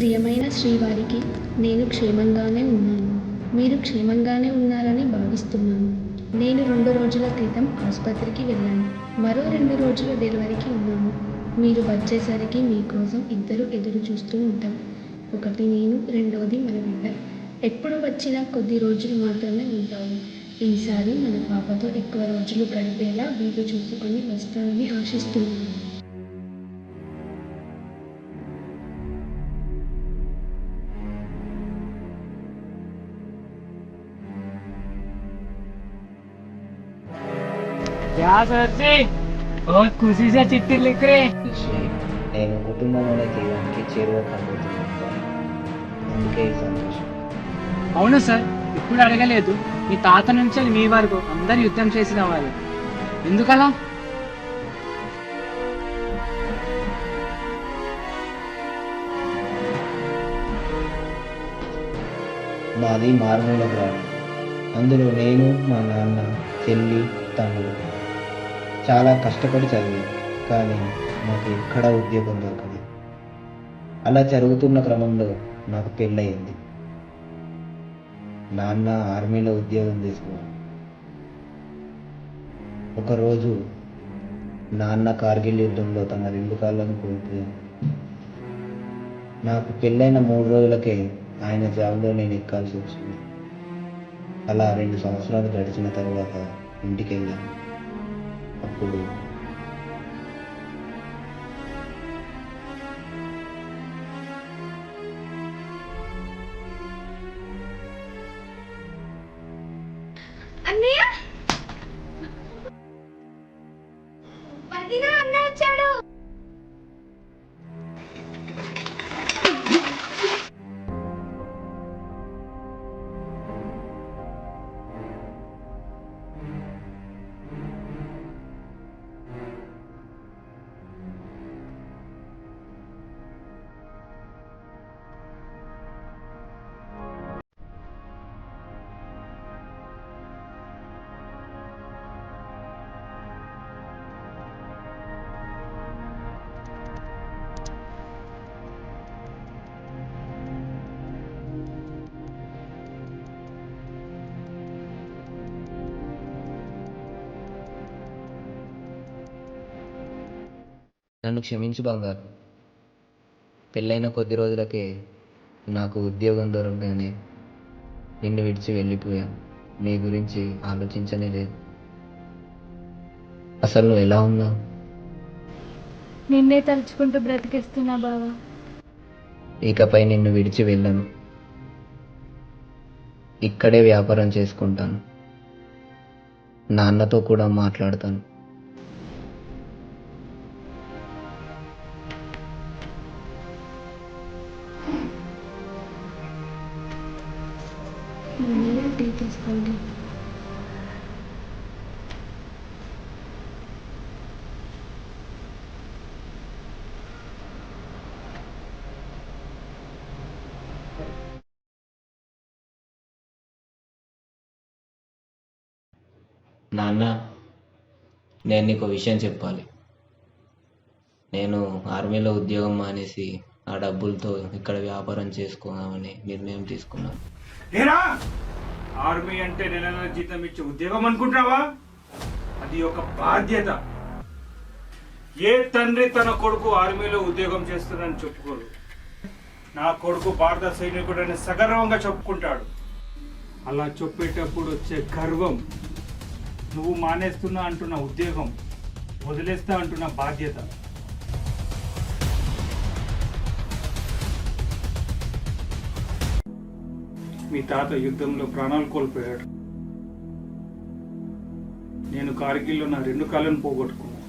ప్రియమైన శ్రీవారికి నేను క్షేమంగానే ఉన్నాను. మీరు క్షేమంగానే ఉన్నారని భావిస్తున్నాను. నేను 2 రోజుల క్రితం ఆసుపత్రికి వెళ్ళాను. మరో 2 రోజుల డెలివరీకి ఉన్నాను. మీరు వచ్చేసరికి మీకోసం ఇద్దరు ఎదురు చూస్తూ ఉంటాం. ఒకటి నేను, రెండోది మన బిడ్డ. ఎప్పుడు వచ్చినా కొద్ది రోజులు మాత్రమే ఉంటాము. ఈసారి మన పాపతో ఎక్కువ రోజులు గడిపేలా వీలు చూసుకొని వస్తానని ఆశిస్తున్నాను. क्या सर जी बहुत खुशी से चिट्ठी लिख रहे हैं। శ్రీ, నేను కుటుంబంలోనే తీయడానికి చేరువ కాబోతున్నాను. అందుకే ఈ సంతోషం. అవును సార్, ఇప్పుడు అడగలేదు. మీ తాత నుంచి మీ వరకు అందరు యుద్ధం చేసిన వాళ్ళు. ఎందుకలా? మాది మారుమూల గ్రామం. అందులో నేను, మా నాన్న, చెల్లి, తమ్ముడు చాలా కష్టపడి చదివాను. కానీ నాకు ఎక్కడ ఉద్యోగం దొరకలేదు. అలా జరుగుతున్న క్రమంలో నాకు పెళ్ళయింది. నాన్న ఆర్మీలో ఉద్యోగం తీసుకున్నాడు. ఒకరోజు నాన్న కార్గిల్ యుద్ధంలో తన 2 కాళ్ళను కోల్పోయాడు. నాకు పెళ్ళైన 3 రోజులకే ఆయన జాబ్లో నేను ఎక్కాల్సి వచ్చింది. అలా 2 సంవత్సరాలు గడిచిన తర్వాత ఇంటికి వెళ్ళాను. అప్పుడు అన్నయ్య వదిన అన్న వచ్చాడు. నన్ను క్షమించు బంగారు. పెళ్ళైన కొద్ది రోజులకే నాకు ఉద్యోగం దొరకగానే నిన్ను విడిచి వెళ్ళిపోయాను. నీ గురించి ఆలోచించనే లేదు. అసలు నువ్వు ఎలా ఉన్నావు? నిన్నే తలుచుకుంటూ బ్రతికిస్తున్నా బావా. ఇకపై నిన్ను విడిచి వెళ్ళను. ఇక్కడే వ్యాపారం చేసుకుంటాను. నాన్నతో కూడా మాట్లాడతాను. మీరు టీ తీసుకోండి. నాన్న, నేను నీకు విషయం చెప్పాలి. నేను ఆర్మీలో ఉద్యోగం మానేసి ఆ డబ్బులతో ఇక్కడ వ్యాపారం చేసుకోదామని నిర్ణయం తీసుకున్నాను. ఏరా, ఆర్మీ అంటే నెల నెల జీతం ఇచ్చే ఉద్యోగం అనుకుంటున్నావా? అది ఒక బాధ్యత. ఏ తండ్రి తన కొడుకు ఆర్మీలో ఉద్యోగం చేస్తున్నాడని చెప్పుకోడు. నా కొడుకు భారత సైనికుడని సగర్వంగా చెప్పుకుంటాడు. అలా చెప్పేటప్పుడు వచ్చే గర్వం, నువ్వు మానేస్తున్నా అంటున్న ఉద్యోగం, వదిలేస్తా అంటున్న బాధ్యత. మీ తాత యుద్ధంలో ప్రాణాలు కోల్పోయాడు. నేను కార్గిల్లో నా 2 కాళ్ళను పోగొట్టుకున్నా.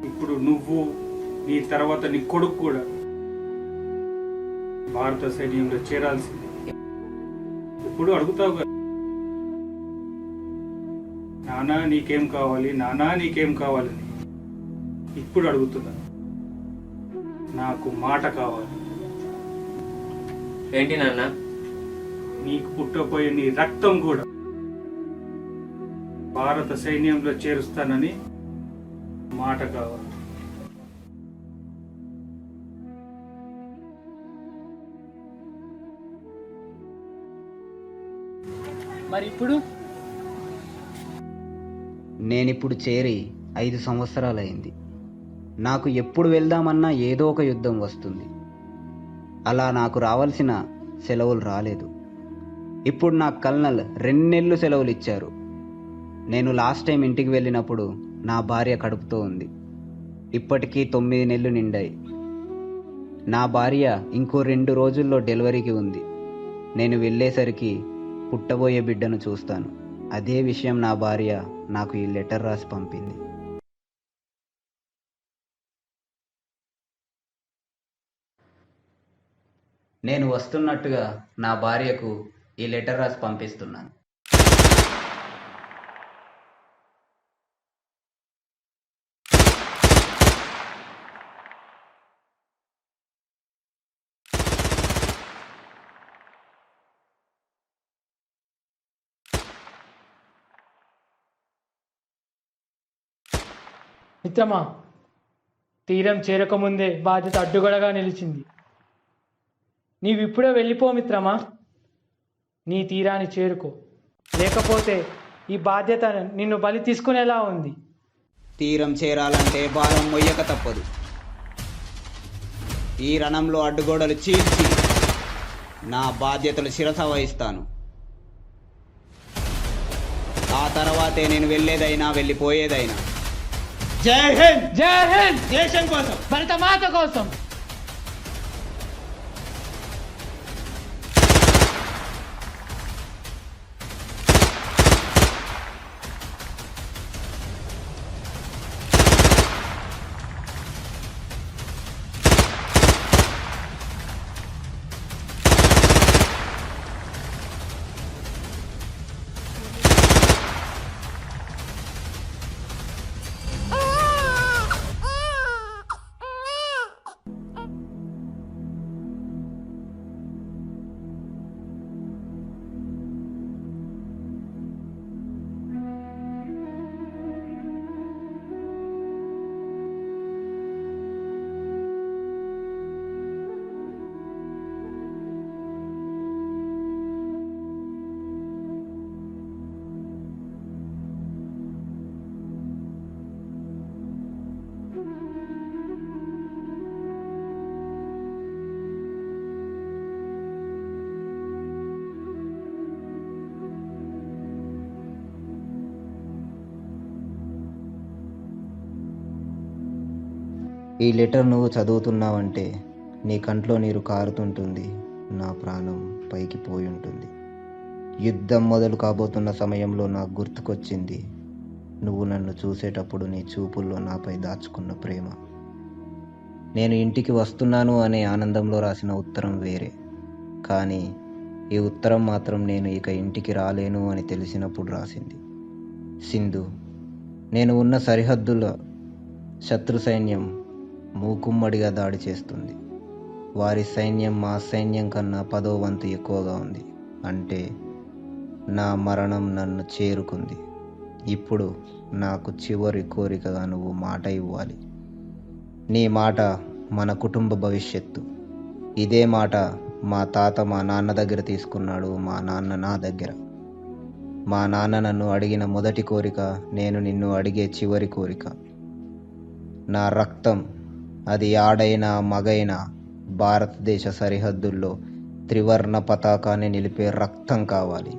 ఇప్పుడు నువ్వు, నీ తర్వాత నీ కొడుకు కూడా భారత సైన్యంలో చేరాల్సింది. ఇప్పుడు అడుగుతావు కదా, నానా నీకేం కావాలి, నానా నీకేం కావాలని. ఇప్పుడు అడుగుతున్నా, నాకు మాట కావాలి. ఏంటి నాన్న? నీకు పుట్టబోయే నీ రక్తం కూడా భారత సైన్యంలో చేరుస్తానని మాట కావాలి. మరి ఇప్పుడు నేనిప్పుడు చేరి 5 సంవత్సరాలైంది. నాకు ఎప్పుడు వెళ్దామన్నా ఏదో ఒక యుద్ధం వస్తుంది. అలా నాకు రావాల్సిన సెలవులు రాలేదు. ఇప్పుడు నాకు కల్నల్ 2 నెలలు సెలవులు ఇచ్చారు. నేను లాస్ట్ టైం ఇంటికి వెళ్ళినప్పుడు నా భార్య కడుపుతో ఉంది. ఇప్పటికీ 9 నెలలు నిండాయి. నా భార్య ఇంకో 2 రోజుల్లో డెలివరీకి ఉంది. నేను వెళ్ళేసరికి పుట్టబోయే బిడ్డను చూస్తాను. అదే విషయం నా భార్య నాకు ఈ లెటర్ రాసి పంపింది. నేను వస్తున్నట్టుగా నా భార్యకు ఈ లెటర్ రాసి పంపిస్తున్నాను. మిత్రమా, తీరం చేరకముందే బాధ్యత అడ్డుగడగా నిలిచింది. నీవిప్పుడే వెళ్ళిపో మిత్రమా. నీ తీరాన్ని చేరుకో, లేకపోతే ఈ బాధ్యత నిన్ను బలి తీసుకునేలా ఉంది. తీరం చేరాలంటే భారం మొయ్యక తప్పదు. ఈ రణంలో అడ్డుగోడలు చీల్చి నా బాధ్యతలు శిరస వహిస్తాను. ఆ తర్వాతే నేను వెళ్ళేదైనా వెళ్ళిపోయేదైనా. జై హింద్! జై హింద్! దేశం కోసం, భరతమాత కోసం. ఈ లెటర్ నువ్వు చదువుతున్నావంటే నీ కంట్లో నీరు కారుతుంటుంది. నా ప్రాణం పైకి పోయి ఉంటుంది. యుద్ధం మొదలు కాబోతున్న సమయంలో నాకు గుర్తుకొచ్చింది నువ్వు నన్ను చూసేటప్పుడు నీ చూపుల్లో నాపై దాచుకున్న ప్రేమ. నేను ఇంటికి వస్తున్నాను అనే ఆనందంలో రాసిన ఉత్తరం వేరే, కానీ ఈ ఉత్తరం మాత్రం నేను ఇక ఇంటికి రాలేను అని తెలిసినప్పుడు రాసింది. సింధు, నేను ఉన్న సరిహద్దుల శత్రు సైన్యం మూకుమ్మడిగా దాడి చేస్తుంది. వారి సైన్యం మా సైన్యం కన్నా 10వ వంతు ఎక్కువగా ఉంది. అంటే నా మరణం నన్ను చేరుకుంది. ఇప్పుడు నాకు చివరి కోరికగా నువ్వు మాట ఇవ్వాలి. నీ మాట మన కుటుంబ భవిష్యత్తు. ఇదే మాట మా తాత మా నాన్న దగ్గర తీసుకున్నాడు, మా నాన్న నా దగ్గర. మా నాన్న నన్ను అడిగిన మొదటి కోరిక నేను నిన్ను అడిగే చివరి కోరిక. నా రక్తం, అది ఆడైనా మగైనా, భారతదేశ సరిహద్దుల్లో త్రివర్ణ పతాకాన్ని నిలిపే రక్తం కావాలి.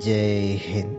జై హింద్.